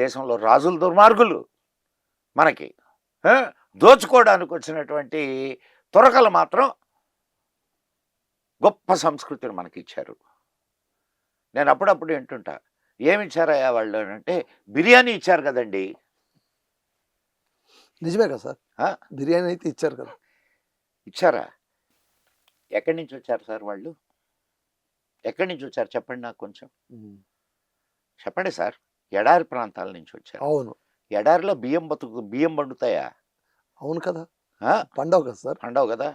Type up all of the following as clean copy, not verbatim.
దేశంలో రాజులు దుర్మార్గులు మనకి. ఆ! దోచుకోవడానికి వచ్చినటువంటి తురకలు మాత్రం గొప్ప సంస్కృతిని మనకిచ్చారు. నేను అప్పుడప్పుడు వింటుంటా. ఏమిచ్చారయ్యా వాళ్ళు అంటే, బిర్యానీ ఇచ్చారు కదండీ! నిజమే కదా సార్. ఆ! బిర్యానీ అయితే ఇచ్చారు కదా! ఇచ్చారా? ఎక్కడి నుంచి వచ్చారు సార్ వాళ్ళు? ఎక్కడి నుంచి వచ్చారు చెప్పండి నాకు కొంచెం. చెప్పండి సార్. ఎడారి ప్రాంతాల నుంచి వచ్చారు. అవును. ఎడారిలో బియ్యం పండుతాయా? అవును కదా! ఆ! పండవు కదా సార్. పండవు కదా!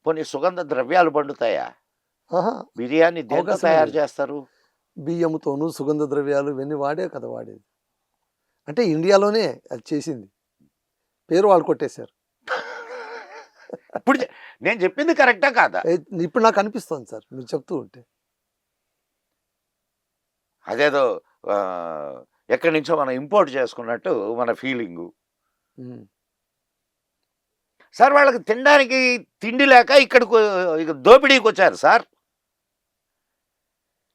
పోనీ సుగంధ ద్రవ్యాలు పండుతాయా? ఆహా! బిర్యానీ దేంతో అవకాశమే తయారు లేదు. చేస్తారు? బియ్యముతోను సుగంధ ద్రవ్యాలు ఇవన్నీ వాడే కదా వాడేది. అంటే ఇండియాలోనే అది చేసింది. పేరు వాళ్ళు కొట్టేశారు. ఇప్పుడు నేను చెప్పింది కరెక్టా కాదా? ఇప్పుడు నాకు అనిపిస్తోంది సార్ మీరు చెప్తూ ఉంటే. అదేదో ఆహ్, ఎక్కడి నుంచో మనం ఇంపోర్ట్ చేసుకున్నట్టు మన ఫీలింగు. హ్మ్. సార్ వాళ్ళకి తినడానికి తిండి లేక ఇక్కడికి ఇక దోపిడీకొచ్చారు సార్.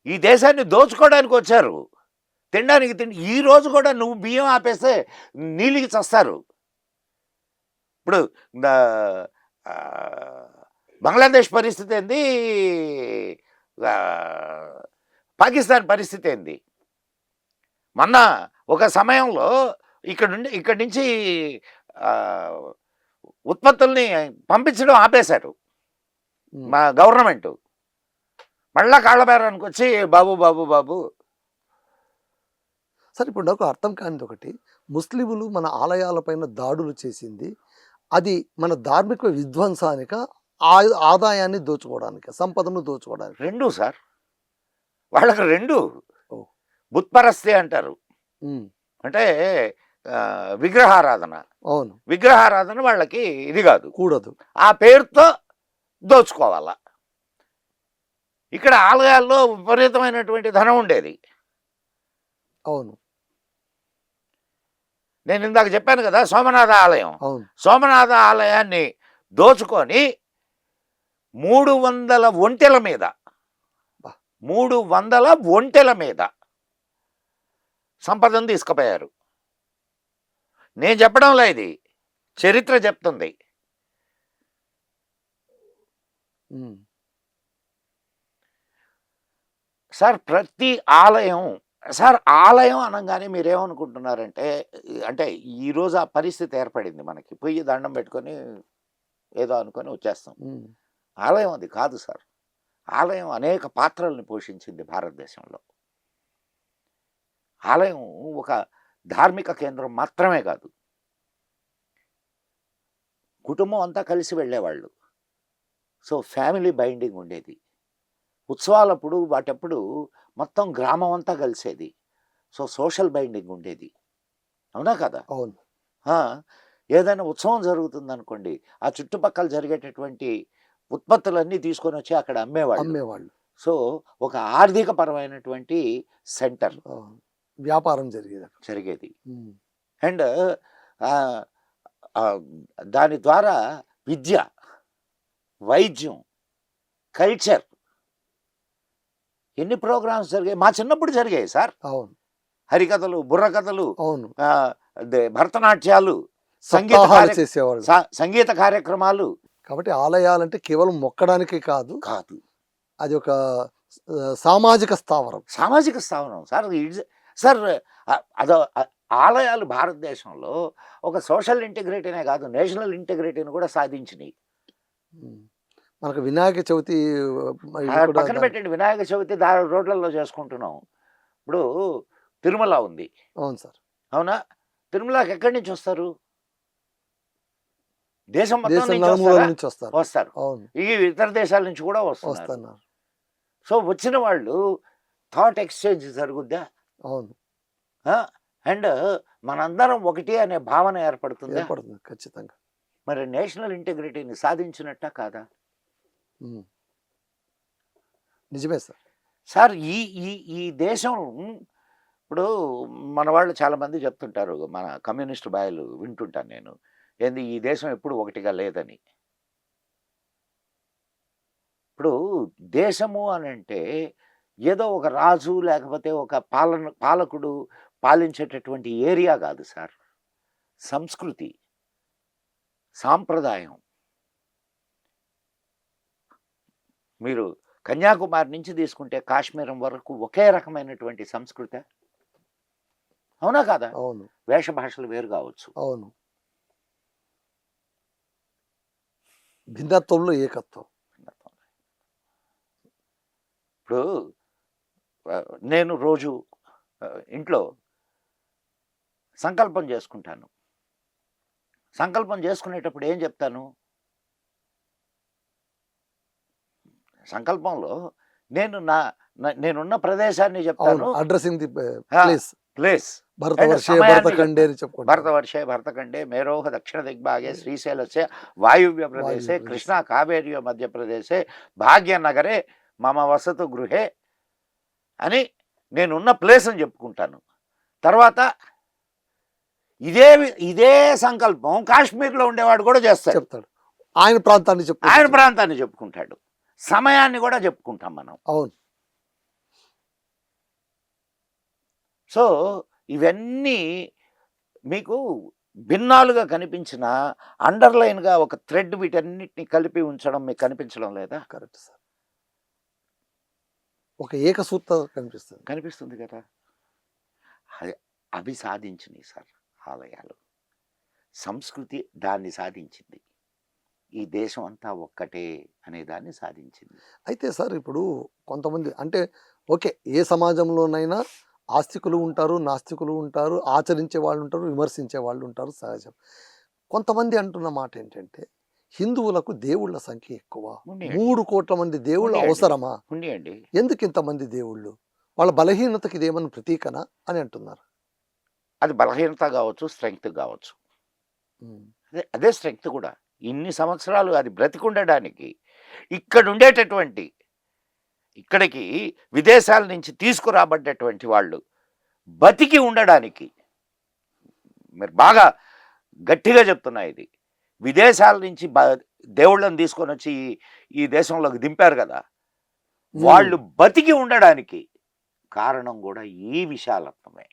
ఈ దేశాన్ని దోచుకోవడానికి వచ్చారు. తినడానికి తిండి ఈ రోజు కూడా నువ్వు బియ్యం ఆపేస్తే నీళ్ళకి చస్తారు. ఇప్పుడు బంగ్లాదేశ్ పరిస్థితి ఏంది? పాకిస్తాన్ పరిస్థితి ఏంది? మొన్న ఒక సమయంలో ఇక్కడి నుంచి ఉత్పత్తుల్ని పంపించడం ఆపేశారు మా గవర్నమెంటు. మళ్ళా కాళ్ళబేరానికి వచ్చి బాబు బాబు బాబు. సార్ ఇప్పుడు నాకు అర్థం కానిది ఒకటి, ముస్లింలు మన ఆలయాలపైన దాడులు చేసింది అది మన ధార్మిక విధ్వంసానిక, ఆదాయాన్ని దోచుకోవడానికి, సంపదను దోచుకోవడానికి? రెండు సార్. వాళ్ళకి రెండు. ఓ. బుత్పరస్తి అంటారు. అంటే విగ్రహారాధన. అవును. విగ్రహారాధన వాళ్ళకి ఇది కాదు, కూడదు. ఆ పేరుతో దోచుకోవాలా. ఇక్కడ ఆలయాల్లో విపరీతమైనటువంటి ధనం ఉండేది. అవును. నేను ఇందాక చెప్పాను కదా సోమనాథ ఆలయం. అవును. సోమనాథ ఆలయాన్ని దోచుకొని 300 ఒంటెల మీద 300 ఒంటెల మీద సంపదను తీసుకుపోయారు. నేను చెప్పడంలో ఇది చరిత్ర చెప్తుంది. సార్ ప్రతి ఆలయం, సార్ ఆలయం అనగానే మీరేమనుకుంటున్నారంటే, అంటే ఈరోజు ఆ పరిస్థితి ఏర్పడింది మనకి. పొయ్యి దండం పెట్టుకొని ఏదో అనుకొని వచ్చేస్తాం. ఆలయం అది కాదు సార్. ఆలయం అనేక పాత్రల్ని పోషించింది భారతదేశంలో. ఆలయం ఒక ధార్మిక కేంద్రం మాత్రమే కాదు. కుటుంబం అంతా కలిసి వెళ్ళేవాళ్ళు. సో ఫ్యామిలీ బైండింగ్ ఉండేది. ఉత్సవాలప్పుడు వాటప్పుడు మొత్తం గ్రామం అంతా కలిసేది. సో సోషల్ బైండింగ్ ఉండేది. అవునా కదా? అవును. ఏదైనా ఉత్సవం జరుగుతుందనుకోండి, ఆ చుట్టుపక్కల జరిగేటటువంటి ఉత్పత్తులన్నీ తీసుకొని వచ్చి అక్కడ అమ్మేవాళ్ళు. సో ఒక ఆర్థిక పరమైనటువంటి సెంటర్, వ్యాపారం జరిగేది. అండ్ దాని ద్వారా విద్య, వైద్యం, కల్చర్, ఎన్ని ప్రోగ్రామ్స్ జరిగాయి. మా చిన్నప్పుడు జరిగాయి సార్. అవును. హరికథలు, బుర్రకథలు, అవును, భరతనాట్యాలు, సంగీత కార్యక్రమాలు. కాబట్టి ఆలయాలంటే కేవలం మొక్కడానికి కాదు, అది ఒక సామాజిక స్థావరం. సార్. సార్ అదో ఆలయాలు భారతదేశంలో ఒక సోషల్ ఇంటిగ్రిటీనే కాదు, నేషనల్ ఇంటిగ్రిటీని కూడా సాధించినాయి. మనకు వినాయక చవితి పక్కన పెట్టండి, వినాయక చవితి రోడ్లలో చేసుకుంటున్నాం. ఇప్పుడు తిరుమల ఉంది. అవును సార్. అవునా? తిరుమలకి ఎక్కడి నుంచి వస్తారు? దేశం మొత్తం నుంచి వస్తారు. ఈ ఇతర దేశాల నుంచి కూడా వస్తున్నారు. సో వచ్చిన వాళ్ళు థాట్ ఎక్స్చేంజ్ జరుగుద్దా? అవును. అండ్ మనందరం ఒకటి అనే భావన ఏర్పడుతుంది ఖచ్చితంగా. మరి నేషనల్ ఇంటిగ్రిటీని సాధించినట్ట కాదా? నిజమే సార్. సార్ ఈ దేశం ఇప్పుడు మన వాళ్ళు చాలామంది చెప్తుంటారు, మన కమ్యూనిస్ట్ బాయలు వింటుంటాను నేను, ఏంది ఈ దేశం ఎప్పుడు ఒకటిగా లేదని. ఇప్పుడు దేశము అని అంటే ఏదో ఒక రాజు లేకపోతే ఒక పాలకుడు పాలించేటటువంటి ఏరియా కాదు సార్. సంస్కృతి, సాంప్రదాయం. మీరు కన్యాకుమారి నుంచి తీసుకుంటే కాశ్మీరం వరకు ఒకే రకమైనటువంటి సంస్కృతి. అవునా కాదా? అవును వేష భాషలు వేరు కావచ్చు. అవును భిన్నత్వంలో ఏకత్వం. ఇప్పుడు నేను రోజు ఇంట్లో సంకల్పం చేసుకుంటాను. సంకల్పం చేసుకునేటప్పుడు ఏం చెప్తాను? సంకల్పంలో నేనున్న ప్రదేశాన్ని చెప్తాను. అడ్రసింగ్ ది ఆ, ప్లేస్. ప్లేస్ భరతవర్షే సమయాన్ని భరతఖండే అని చెప్పుకుంటాం. భరతవర్షే భరతఖండే మేరోహ దక్షిణ దిగ్భాగే శ్రీశైలస్య వాయువ్య ప్రదేశే వాయువ్య కృష్ణా కావేర్య మధ్యప్రదేశే భాగ్యనగరే మమ వసతు గృహే అని నేనున్న ప్లేస్ అని చెప్పుకుంటాను. తర్వాత ఇదే సంకల్పం కాశ్మీర్లో ఉండేవాడు కూడా చేస్తాడు. చెప్తాడు ఆయన ప్రాంతాన్ని ఆయన చెప్తాడు. ప్రాంతాన్ని చెప్పుకుంటాడు. సమయాన్ని కూడా చెప్పుకుంటాం మనం. అవును సో ఇవన్నీ మీకు భిన్నాలుగా కనిపించిన అండర్లైన్గా ఒక థ్రెడ్ వీటన్నిటిని కలిపి ఉంచడం మీకు కనిపించడం లేదా? Correct sir. ఒక ఏకసూత్ర కనిపిస్తుంది. కనిపిస్తుంది కదా. అవి సాధించినాయి సార్ ఆలయాలు. సంస్కృతి దాన్ని సాధించింది. ఈ దేశం అంతా ఒక్కటే అనే దాన్ని సాధించింది. అయితే సార్ ఇప్పుడు కొంతమంది అంటే ఓకే ఏ సమాజంలోనైనా ఆస్తికులు ఉంటారు, నాస్తికులు ఉంటారు, ఆచరించే వాళ్ళు ఉంటారు, విమర్శించే వాళ్ళు ఉంటారు, సహజం. కొంతమంది అంటున్న మాట ఏంటంటే హిందువులకు దేవుళ్ళ సంఖ్య ఎక్కువ, ఉన్నాయండి. 3 కోట్ల మంది దేవుళ్ళు ఉన్నాయండి. అవసరమా, ఉండండి. ఎందుకు ఇంతమంది దేవుళ్ళు, వాళ్ళ బలహీనతకి ఇదేమన్నా ప్రతీకనా అని అంటున్నారు. అది బలహీనత కావచ్చు, స్ట్రెంగ్త్ కావచ్చు. ఉమ్. అదే స్ట్రెంగ్త్ కూడా. ఇన్ని సంవత్సరాలు అది బ్రతికుండడానికి ఇక్కడ ఉండేటటువంటి ఇక్కడికి విదేశాల నుంచి తీసుకురాబడ్డటువంటి వాళ్ళు బతికి ఉండడానికి, మీరు బాగా గట్టిగా చెప్తున్నా, ఇది విదేశాల నుంచి దేవుళ్ళని తీసుకొని వచ్చి ఈ దేశంలోకి దింపారు కదా, వాళ్ళు బతికి ఉండడానికి కారణం కూడా ఈ విశాలత్వమే.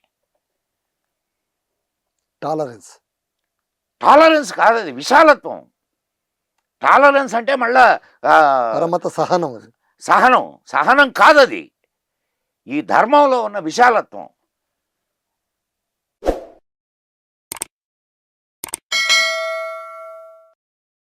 టాలరెన్స్. టాలరెన్స్ కాదు, అది విశాలత్వం. టాలరెన్స్ అంటే మళ్ళా పరమత సహనం అది. సహనం కాదది. ఈ ధర్మంలో ఉన్న విశాలత్వం.